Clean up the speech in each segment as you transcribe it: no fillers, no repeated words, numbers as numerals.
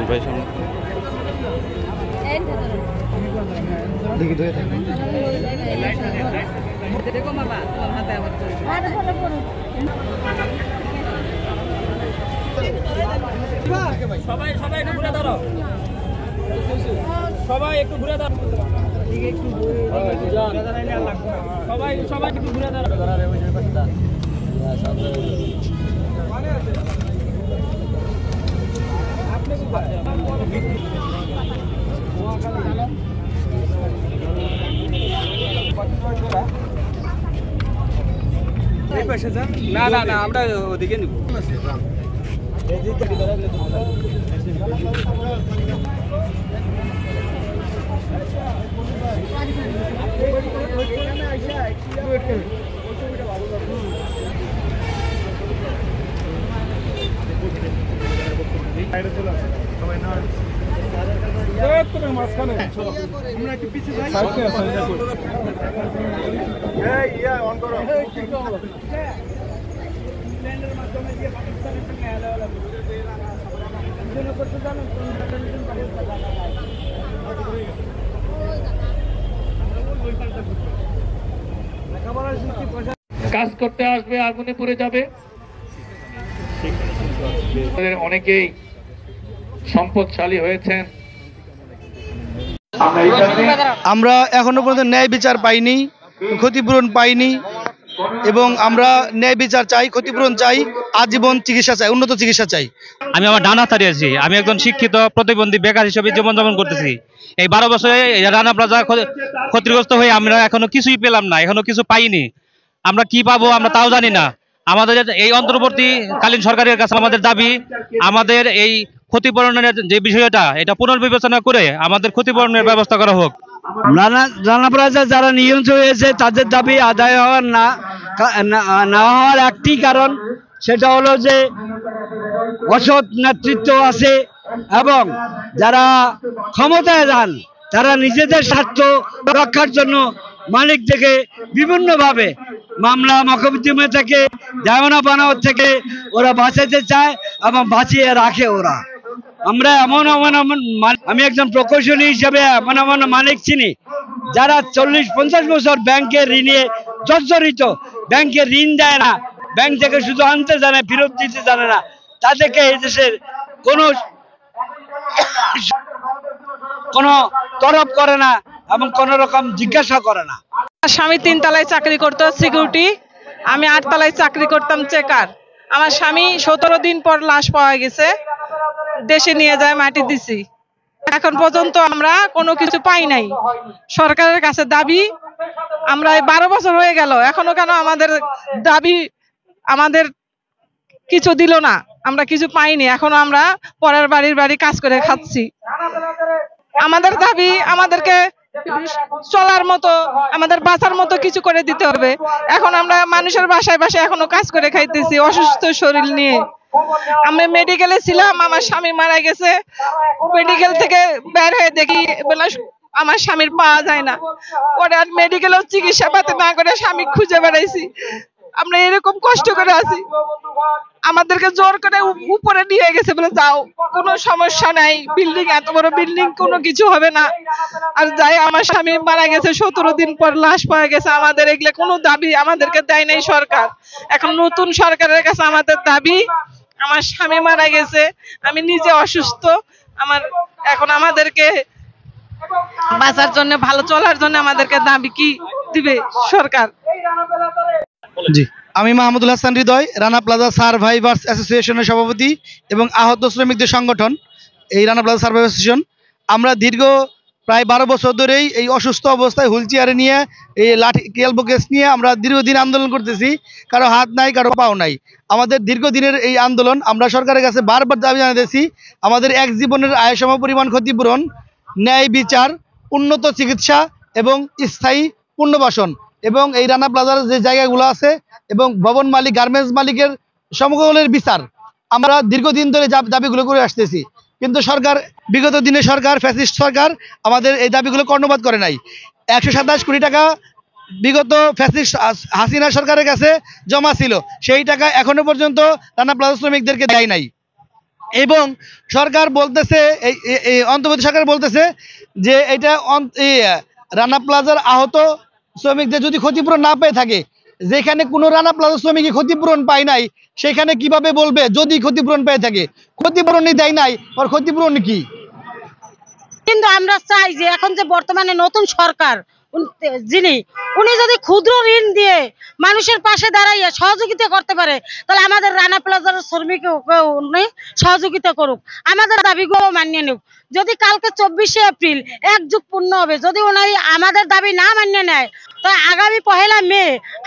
ভাই সামনে দেখি ধরে থাকি দেখো বাবা তোমার হাতে আবার সবাই সবাই একটু ঘুরে দাঁড়াও সবাই একটু ঘুরে দাঁড়াও সবাই সবাই একটু ঘুরে দাঁড়াও না না না আমরা ওদিকে নিব কাজ করতে আসবে আগুনে পুড়ে যাবে অনেকেই সম্পদশালী হয়েছেন আমরা এখনো পর্যন্ত ন্যায় বিচার পাইনি ক্ষতিপূরণ পাইনি এবং আমরা ন্যায় বিচার চাই ক্ষতিপূরণ চাই আজীবন চিকিৎসা চাই উন্নত চিকিৎসা চাই আমি আমার ডানা হারিয়েছি আমি একজন শিক্ষিত প্রতিবন্ধী বেকার হিসেবে জীবনযাপন করতেছি এই 12 বছরে রানা প্লাজা ক্ষতিগ্রস্ত হয়ে আমরা এখনো কিছুই পেলাম না এখনো কিছু পাইনি আমরা কি পাবো আমরা তাও জানি না আমাদের এই অন্তর্বর্তীকালীন সরকারের কাছে আমাদের দাবি আমাদের এই ক্ষতিপূরণের যে বিষয়টা এটা পুনর্বিবেচনা করে আমাদের ক্ষতিপূরণের ব্যবস্থা করা হোক রানা প্লাজা যারা নিহত হয়েছে তাদের দাবি আদায় হওয়ার না হওয়ার একটি কারণ সেটা হলো যে অসৎ নেতৃত্ব আছে এবং যারা ক্ষমতায় যান তারা নিজেদের স্বার্থ রক্ষার জন্য মালিক থেকে বিভিন্নভাবে মামলা মকদ্দমা থেকে দেওয়ানা পাওনা থেকে ওরা বাঁচাতে চায় এবং বাঁচিয়ে রাখে ওরা আমরা আমি একজন প্রকৌশলী হিসেবে এমন মালিক চিনি যারা 40-50 বছর ব্যাংকের ঋণে জর্জরিত ব্যাংকে ঋণ দেয় না ব্যাংক থেকে শুধু আনতে জানে ফেরত দিতে জানে না তাদেরকে এই দেশের কোনো তরফ করে না এবং কোন রকম জিজ্ঞাসা করে না। স্বামী 3 তলায় চাকরি করতো সিকিউরিটি আমি 8 তলায় চাকরি করতাম চেকার আমার স্বামী 17 দিন পর লাশ পাওয়া গেছে দেশে নিয়ে যায় মাটি দিছি এখন পর্যন্ত আমরা কোনো কিছু পাই নাই সরকারের কাছে দাবি আমরা 12 বছর হয়ে গেল এখনো কেন আমাদের দাবি আমাদের কিছু দিল না আমরা কিছু পাইনি এখনো আমরা পরের বাড়ি কাজ করে খাচ্ছি আমাদের দাবি আমাদেরকে চলার মতো আমাদের বাঁচার মতো কিছু করে দিতে হবে এখন আমরা মানুষের বাসায় বাসায় এখনো কাজ করে খাইতেছি অসুস্থ শরীর নিয়ে আমি মেডিকেলে ছিলাম আমার স্বামী মারা গেছে মেডিকেল থেকে বের হয়ে দেখি আমার স্বামীর পাওয়া যায় না পরে আর মেডিকেলেও চিকিৎসা পাতে না করে স্বামী খুঁজে বেড়াইছি আমরা এরকম কষ্ট করে আছি আমাদেরকে জোর করে উপরে নিয়ে গেছে বলে যাও কোনো সমস্যা নাই বিল্ডিং এত বড় বিল্ডিং কোনো কিছু হবে না আর যাই আমার স্বামী মারা গেছে 17 দিন পর লাশ পাওয়া গেছে আমাদের এগুলো কোনো দাবি আমাদেরকে দেয় নাই সরকার এখন নতুন সরকারের কাছে আমাদের দাবি আমার স্বামী মারা গেছে আমি নিজে অসুস্থ আমার এখন আমাদেরকে বাঁচার জন্য ভালো চলার জন্য আমাদেরকে দাবি কি দিবে সরকার জি আমি মাহমুদুল হাসান হৃদয় রানা প্লাজা সার্ভাইভার্স অ্যাসোসিয়েশনের সভাপতি এবং আহত শ্রমিকদের সংগঠন এই রানা প্লাজা সার্ভাইভার্স অ্যাসোসিয়েশন আমরা দীর্ঘ প্রায় 12 বছর ধরেই এই অসুস্থ অবস্থায় হুইল চেয়ারে নিয়ে এই লাঠি এলবো কেস নিয়ে আমরা দীর্ঘদিন আন্দোলন করতেছি কারো হাত নাই কারো পাও নাই আমাদের দীর্ঘদিনের এই আন্দোলন আমরা সরকারের কাছে বারবার দাবি জানাতেছি আমাদের এক জীবনের আয়সম পরিমাণ ক্ষতিপূরণ ন্যায় বিচার উন্নত চিকিৎসা এবং স্থায়ী পুনর্বাসন এবং এই রানা প্লাজার যে জায়গাগুলো আছে এবং ভবন মালিক গার্মেন্টস মালিকের সমগ্রের বিচার আমরা দীর্ঘদিন ধরে দাবিগুলো করে আসতেছি কিন্তু সরকার বিগত দিনে সরকার ফ্যাসিস্ট সরকার আমাদের এই দাবিগুলো কর্ণপাত করে নাই 127 কোটি টাকা বিগত ফ্যাসিস্ট হাসিনা সরকারের কাছে জমা ছিল সেই টাকা এখনো পর্যন্ত রানা প্লাজা শ্রমিকদেরকে দেয় নাই এবং সরকার বলতেছে এই অন্তর্বর্তী সরকার বলতেছে যে এটা রানা প্লাজার আহত শ্রমিকদের যদি ক্ষতিপূরণ না পেয়ে থাকে, যেখানে কোনো রানা প্লাজা শ্রমিকই ক্ষতিপূরণ পায় নাই সেখানে কিভাবে বলবে যদি ক্ষতিপূরণ পেয়ে থাকে? ক্ষতিপূরণই দেয় নাই, আর ক্ষতিপূরণ কি? কিন্তু আমরা চাই যে এখন যে বর্তমানে নতুন সরকার উনি যদি ক্ষুদ্র ঋণ দিয়ে মানুষের পাশে দাঁড়াইয়া সহযোগিতা করতে পারে, তাহলে আমাদের রানা প্লাজার শ্রমিককে উনি সহযোগিতা করুক, আমাদের দাবিগুলো মানিয়ে নিক। যদি কালকে 24শে এপ্রিল 1 যুগ পূর্ণ হবে, যদি উনি আমাদের দাবি না মানিয়ে নেয়, তো আগামী 1 মে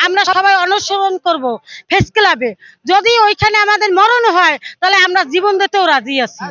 আমরা সবাই অনুসরণ করব প্রেস ক্লাবে। যদি ওইখানে আমাদের মরণ হয়, তাহলে আমরা জীবন দিতেও রাজি আছি।